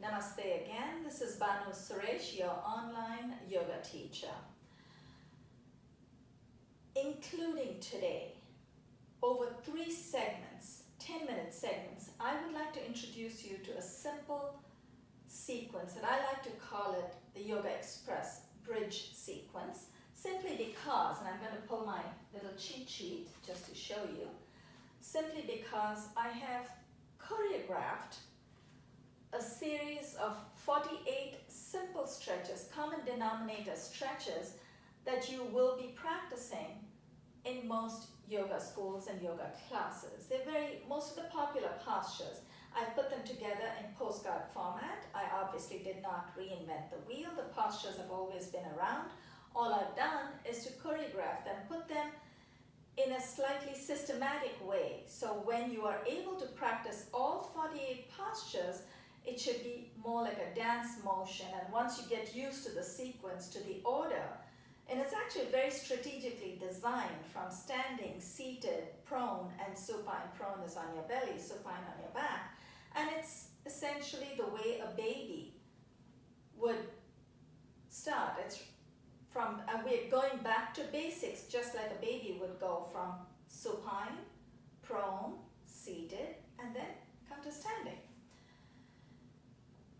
Namaste again. This is Banu Suresh, your online yoga teacher. Including today, over 3 segments, 10-minute segments, I would like to introduce you to a simple sequence, and I like to call it the Yogaxpress bridge sequence, simply because, and I'm going to pull my little cheat sheet just to show you, simply because I have choreographed a series of 48 simple stretches, common denominator stretches, that you will be practicing in most yoga schools and yoga classes. Most of the popular postures, I've put them together in postcard format. I obviously did not reinvent the wheel. The postures have always been around. All I've done is to choreograph them, put them in a slightly systematic way. So when you are able to practice all 48 postures, it should be more like a dance motion. And once you get used to the sequence, to the order, and it's actually very strategically designed from standing, seated, prone, and supine. Prone is on your belly, supine on your back. And it's essentially the way a baby would start. It's from, we're going back to basics, just like a baby would go from supine, prone, seated, and then come to standing.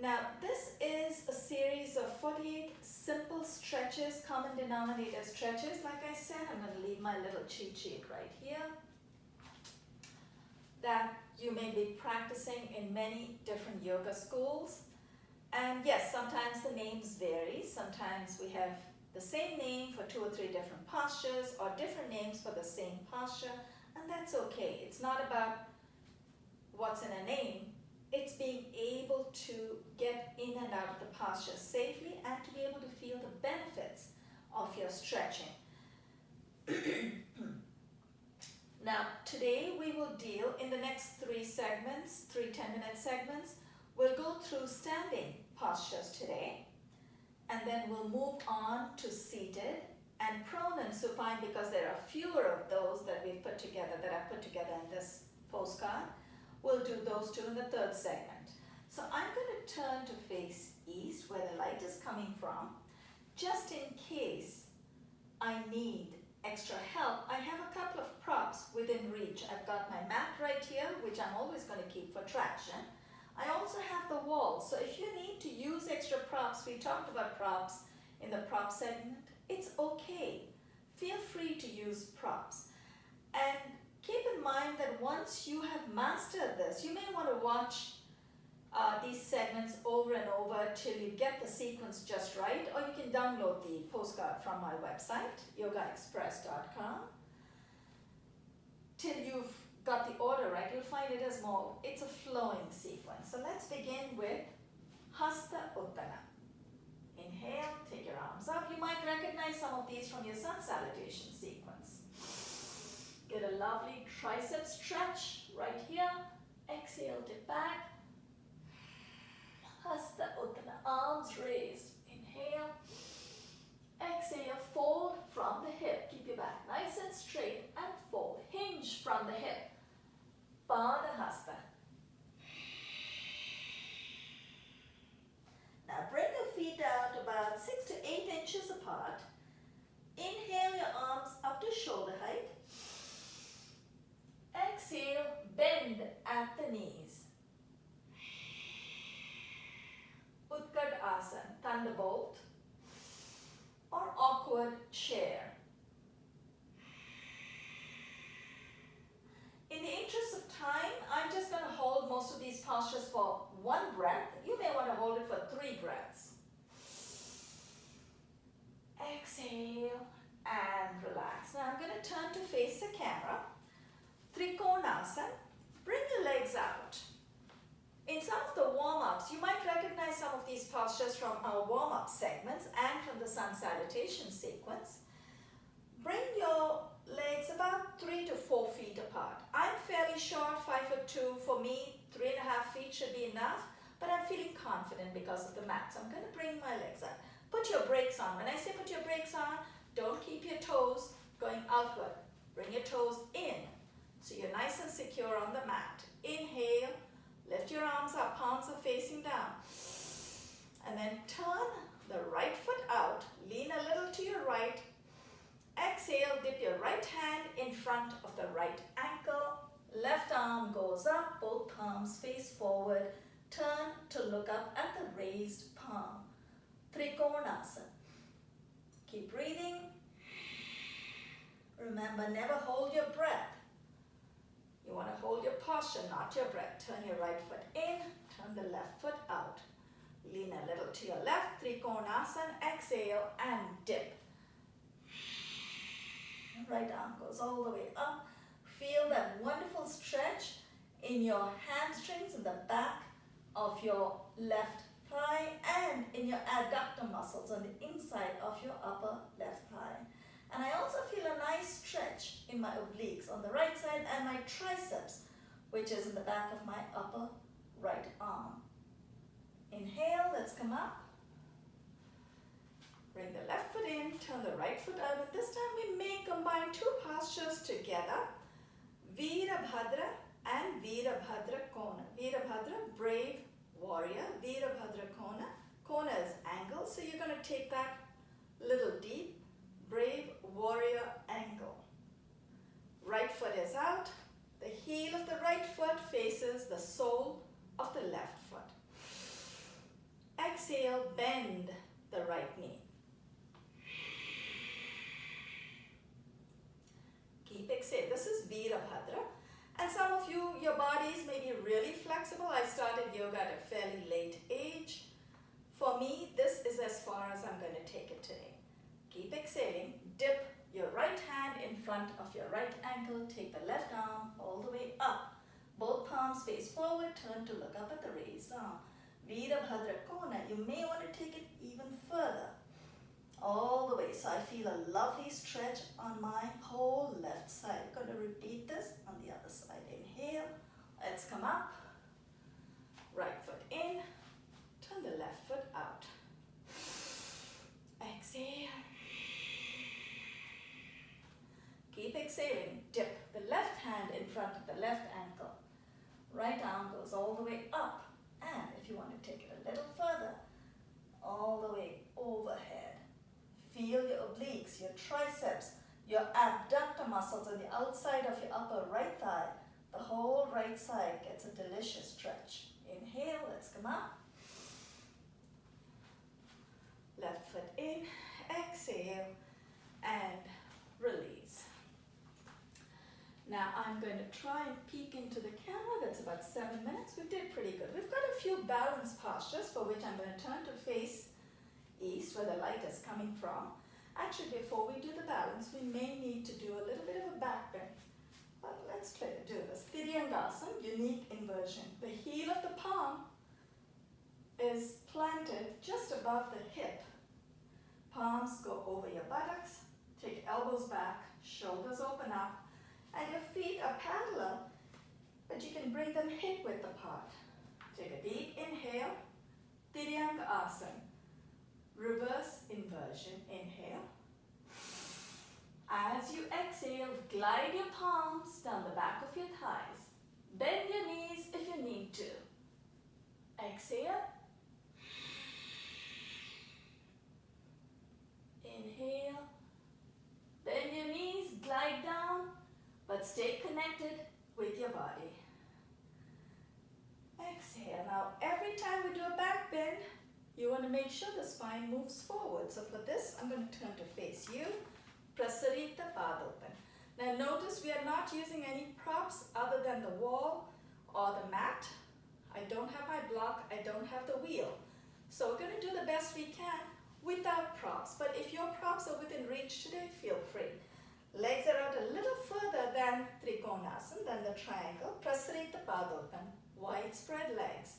Now, this is a series of 48 simple stretches, common denominator stretches. Like I said, I'm going to leave my little cheat sheet right here, that you may be practicing in many different yoga schools. And yes, sometimes the names vary. Sometimes we have the same name for 2 or 3 different postures, or different names for the same posture, and that's okay. It's not about what's in a name. It's being able to get in and out of the posture safely and to be able to feel the benefits of your stretching. Now, today we will deal, in the next 3 segments, 3 10-minute segments, we'll go through standing postures today, and then we'll move on to seated and prone and supine, because there are fewer of those that we've put together, that I've put together in this postcard. We'll do those 2 in the 3rd segment. So I'm going to turn to face east, where the light is coming from, just in case I need extra help. I have a couple of props within reach. I've got my mat right here, which I'm always going to keep for traction. I also have the wall, so if you need to use extra props, we talked about props in the prop segment, it's okay. Feel free to use props. And keep in mind that once you have mastered this, you may want to watch these segments over and over till you get the sequence just right, or you can download the postcard from my website, yogaxpress.com. Till you've got the order right, you'll find it as it's a flowing sequence. So let's begin with Hasta Uttana. Inhale, take your arms up. You might recognize some of these from your sun salutation sequence. Get a lovely tricep stretch right here. Exhale, dip back. Hasta Uttana, arms raised. Inhale. Exhale, fold from the hip. Keep your back nice and straight and fold. Hinge from the hip. Pada Hasta. Now bring your feet out about 6 to 8 inches apart. Inhale your arms up to shoulder height. Exhale, bend at the knees. Utkata, thunderbolt, or awkward chair. In the interest of time, I'm just going to hold most of these postures for 1 breath. You may want to hold it for 3 breaths. Exhale and relax. Now I'm going to turn to face the camera. Trikona. Bring your legs out. In some of the warm-ups, you might recognize some of these postures from our warm-up segments and from the sun salutation sequence. Bring your legs about 3 to 4 feet apart. I'm fairly short, 5'2". For me, 3.5 feet should be enough, but I'm feeling confident because of the mat. So I'm going to bring my legs up. Put your brakes on. When I say put your brakes on, don't keep your toes going outward. Bring your toes in, so you're nice and secure on the mat. Inhale, lift your arms up, palms are facing down. And then turn the right foot out. Lean a little to your right. Exhale, dip your right hand in front of the right ankle. Left arm goes up, both palms face forward. Turn to look up at the raised palm. Trikonasana. Keep breathing. Remember, never hold your breath. You want to hold your posture, not your breath. Turn your right foot in, turn the left foot out. Lean a little to your left, Trikonasana, exhale and dip. Right arm goes all the way up. Feel that wonderful stretch in your hamstrings in the back of your left thigh and in your adductor muscles on the inside of your upper left thigh. And I also feel a nice stretch in my obliques on the right side and my triceps, which is in the back of my upper right arm. Inhale, let's come up. Bring the left foot in, turn the right foot out, and this time we may combine two postures together. Vira Bhadra and Vira Bhadra Kona. Vira Bhadra, brave warrior. Vira Bhadra Kona. Kona is angle, so you're going to take that little deep. Brave warrior angle. Right foot is out. The heel of the right foot faces the sole of the left foot. Exhale, bend the right knee. Keep exhale. This is Vira Bhadra. And some of you, your bodies may be really flexible. I started yoga at a fairly late age. For me, this is as far as I'm going to take it today. Keep exhaling. Dip your right hand in front of your right ankle. Take the left arm all the way up. Both palms face forward. Turn to look up at the raised arm. Vira Bhadra Kona. You may want to take it even further. All the way. So I feel a lovely stretch on my whole left side. I'm going to repeat this on the other side. Inhale. Let's come up. Right foot in. Turn the left foot out. Exhale. Keep exhaling. Dip the left hand in front of the left ankle. Right arm goes all the way up. And if you want to take it a little further, all the way overhead. Feel your obliques, your triceps, your abductor muscles on the outside of your upper right thigh. The whole right side gets a delicious stretch. Inhale, let's come up. Left foot in, exhale, and release. Now I'm going to try and peek into the camera. That's about 7 minutes. We did pretty good. We've got a few balance postures for which I'm going to turn to face east where the light is coming from. Actually, before we do the balance, we may need to do a little bit of a back bend. But let's try to do this. Tirianga, unique inversion. The heel of the palm is planted just above the hip. Palms go over your buttocks. Take elbows back, shoulders open up. And your feet are parallel, but you can bring them hip-width apart. Take a deep inhale, Tirianga Asana. Reverse inversion, inhale. As you exhale, glide your palms down the back of your thighs. Bend your knees if you need to. Exhale. Inhale. Bend your knees, glide down. But stay connected with your body. Exhale. Now, every time we do a back bend, you want to make sure the spine moves forward. So for this, I'm going to turn to face you. Prasarita Padottanasana. Now notice we are not using any props other than the wall or the mat. I don't have my block. I don't have the wheel. So we're going to do the best we can without props. But if your props are within reach today, feel free. Legs are out a little further than Trikonasana, than the triangle. Prasarita Padottanasana, wide spread legs.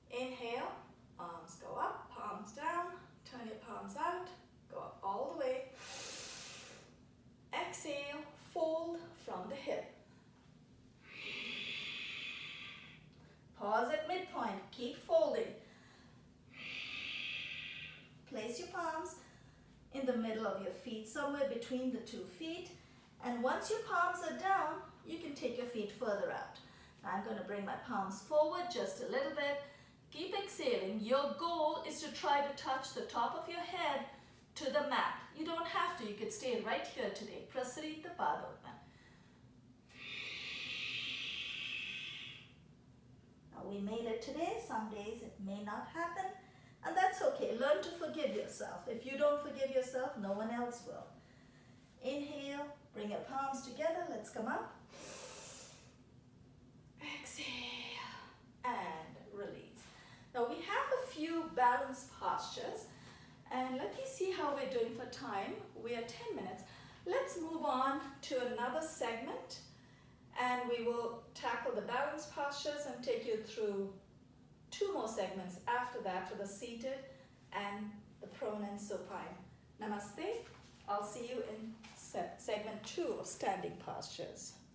Inhale, arms go up, palms down, turn your palms out, go up all the way. Exhale, fold from the hip. Pause at midpoint, keep folding. Place your palms in the middle of your feet, somewhere between the 2 feet. And once your palms are down, you can take your feet further out. Now I'm going to bring my palms forward just a little bit. Keep exhaling. Your goal is to try to touch the top of your head to the mat. You don't have to. You could stay right here today. Prasarita Padottanasana. Now we made it today. Some days it may not happen. And that's okay. Learn to forgive yourself. If you don't forgive yourself, no one else will. Inhale. Bring your palms together. Let's come up. Exhale. And release. Now we have a few balance postures. And let me see how we're doing for time. We are 10 minutes. Let's move on to another segment. And we will tackle the balance postures and take you through 2 more segments after that for the seated and the prone and supine. Namaste. I'll see you in segment 2 of standing postures.